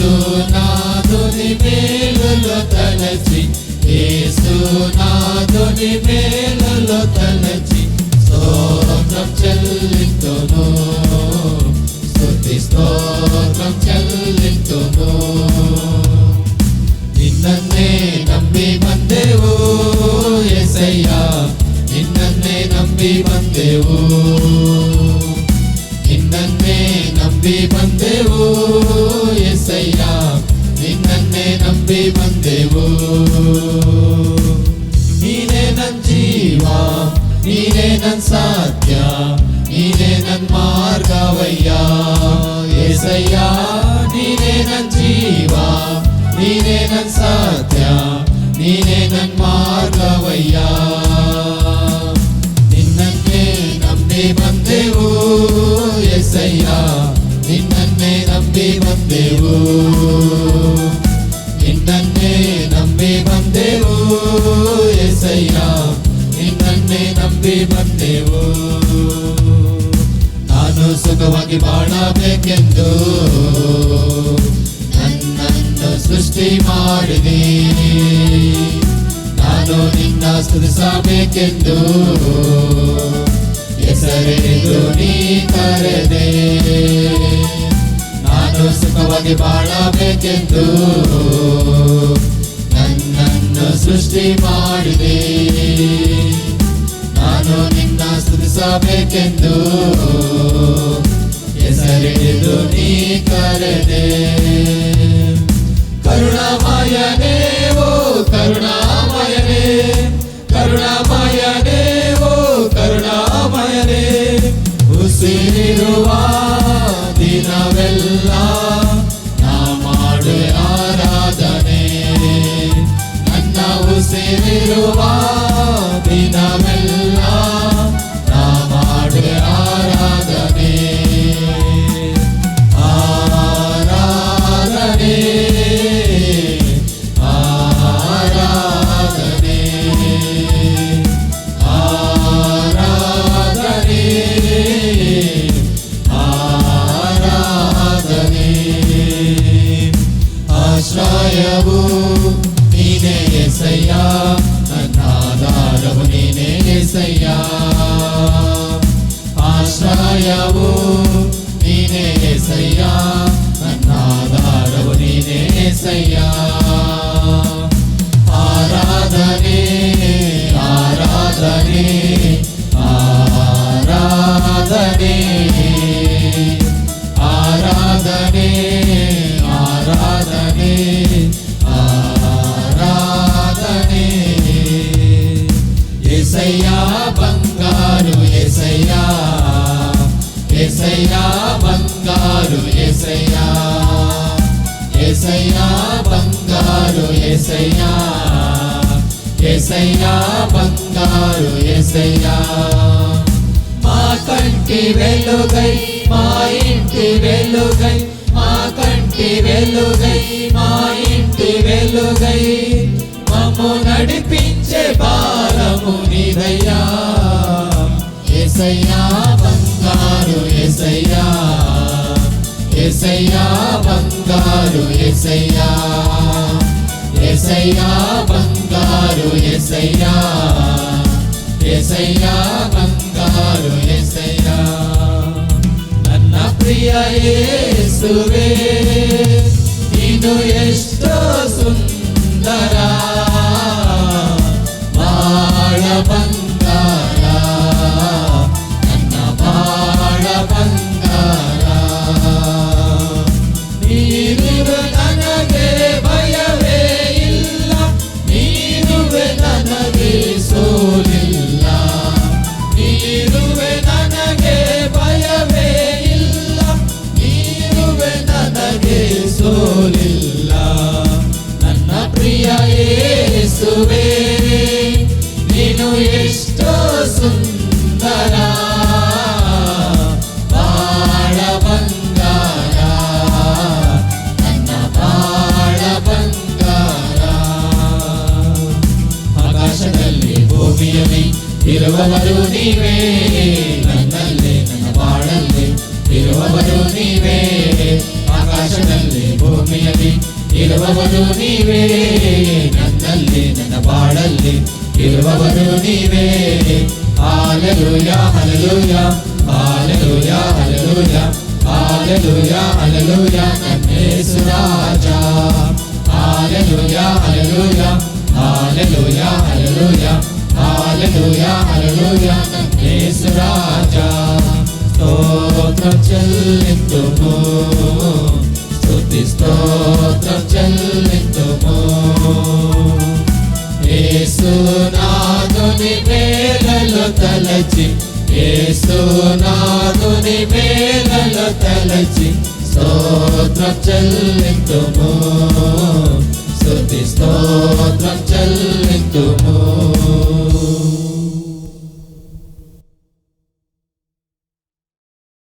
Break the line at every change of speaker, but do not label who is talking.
యేసునాథుని మేలులో తలచి, యేసునాథుని మేలులో తలచి స్తోత్రం చెల్లింతును, స్తుతి స్తోత్రం చెల్లింతును. నిన్నే నమ్మి ಬಂದೆವು యేసయ్య, నిన్నే నమ్మి ಬಂದೆವು, ನಿನ್ನೆ ನಂಬಿ ಬಂದೆವು యేసయ్య, ನಿನ್ನೆ ನಂಬಿ ಬಂದೆವು. ನೀನೇ ನನ್ ಜೀವ, ನೀನೇ ನನ್ ಸತ್ಯ, ನೀನೇ ನನ್ ಮಾರ್ಗವಯ್ಯ యేసయ్య, ನೀನೇ ನನ್ ಜೀವ, ನೀನೇ ನನ್ ಸತ್ಯ, ನೀನೇ ನನ್ ಮಾರ್ಗವಯ್ಯ. ನಿನ್ನೆ ನಂಬಿ ಬಂದೆವು యేసయ్య, ನಿನ್ನೆ ನಂಬಿ ಬಂದೆವು, ನಿನ್ನೆ ನಂಬಿ ಬಂದೆವು యేసయ్య, ನಿನ್ನೆ ನಂಬಿ ಬಂದೆವು. ನಾನು ಸುಖವಾಗಿ ಬಾಳಬೇಕೆಂದು ನನ್ನನ್ನು ಸೃಷ್ಟಿ ಮಾಡಿದೆ, ನಾನು ನಿನ್ನ ಸ್ತುತಿಸಬೇಕೆಂದು ಹೆಸರೆಂದು ನೀ ಕರೆದೆ. ನಾನು ಸುಖವಾಗಿ ಬಾಳಬೇಕೆಂದು ನನ್ನನ್ನು ಸೃಷ್ಟಿ ಮಾಡಿದೆ, ನಾನು ನಿನ್ನ ಸ್ತುತಿಸಬೇಕೆಂದು ಹೆಸರೆಂದು ನೀ ಕರೆದೆ. ಕರುಣಾಮಯನೇ ಓ ಕರುಣಾಮಯನೇ, ಕರುಣಾಮಯನೇ ಓ ಕರುಣಾಮಯನೇ, ಉಸಿರಿರುವ ದಿನವೆಲ್ಲ ನಾ ಮಾಡುವೆ ಆರಾಧನೆ, ನನ್ನ ಉಸಿರಿರುವ ದಿನವೆಲ್ಲ ನಾ ಮಾಡುವೆ ಆರಾಧನೆ, ಆರಾಧನೆ ಆರಾಧನೆ ಆರಾಧನೆ ಆರಾಧನೆ. ಆಶ್ರಯವು ನೀನೇ యేసయ్య, ನನ್ನ ಆಧಾರವು ನೀನೇ యేసయ్య, ಆಶ್ರಯವು ನೀನೇ యేసయ్య, ನನ್ನ ಆಧಾರವು ನೀನೇ యేసయ్య. ಆರಾಧನೆ ಆರಾಧನೆ ಆರಾಧನೆ ಆರಾಧನೆ ಆರಾಧನೆ ಆರಾಧನೆ. యేసయ్య ಬಂಗಾರು యేసయ్య, యేసయ్య ಬಂಗಾರು యేసయ్య, యేసయ్య ಬಂಗಾరు యేసయ్య, యేసయ్య ಬಂగారు యేసయ్య. మా కంటి వెలుగై మా ఇంటి వెలుగై, మా కంటి వెలుగై మా ఇంటి వెలుగై, మమ్ము నడిపించే భారము నీదయ్యా యేసయ్య ಬಂಗಾరు యేసయ్య, యేసయ్య ಬಂಗಾరు యేసయ్య, యేసయ్య ಬಂಗಾರು యేసయ్య, యేసయ్య ಬಂಗಾರು యేసయ్య. ನನ್ನ ಪ್ರಿಯ ಯೇಸುವೇ, ನೀನು ಎಷ್ಟೋ ಸುಂದರ, ಬಾಳ ಬಂಗಾರ, ನನ್ನ ಬಾಳ ಬಂಗಾರ. ನೀನುವೆ ನನಗೆ ಭಯವೇ ಇಲ್ಲ, ನೀನುವೆ ನನಗೆ ಸೋಲಿಲ್ಲ, ನೀನುವೆ ನನಗೆ ಭಯವೇ ಇಲ್ಲ, ನೀನುವೆ ನನಗೆ ಸೋಲಿಲ್ಲ. ನನ್ನ ಪ್ರಿಯ ಯೇಸುವೇ, ನೀನು ಎಷ್ಟೋ ಸುಂದರ, ಬಾಳ ಬಂಗಾರ, ನನ್ನ ಬಾಳ ಬಂಗಾರ. ಆಕಾಶದಲ್ಲಿ ಭೂಮಿಯಲ್ಲಿ ಇರುವವರು ನೀವೇ, ನನ್ನಲ್ಲಿ ನನ್ನ ಬಾಳಲ್ಲಿ ಇರುವವರು ನೀವೇ. ಆಕಾಶದಲ್ಲಿ ಭೂಮಿ ಭೂಮಿಯಲ್ಲಿ ಇರುವವರು ನೀವೇ, ನನ್ನಲ್ಲಿ ನನ್ನ ಬಾಳಲ್ಲಿ ಇರುವವರು ನೀವೇ. Hallelujah hallelujah hallelujah hallelujah hallelujah hallelujah ನನ್ನ ಯೇಸು ರಾಜ. ಹಲ್ಲೆಲೂಯಾ ಹಲ್ಲೆಲೂಯಾ హల్లెలూయా హల్లెలూయా హల్లెలూయా హల్లెలూయా యేసు రాజా. స్తోత్రం చెల్లింతుము, స్తుతి స్తోత్రం చెల్లింతుము. యేసు నాదుని మేలలో తలచి, యేసు నాదుని మేలలో తలచి స్తోత్రం చెల్లింతుము, స్తుతి స్తోత్రం చెల్లింతుము.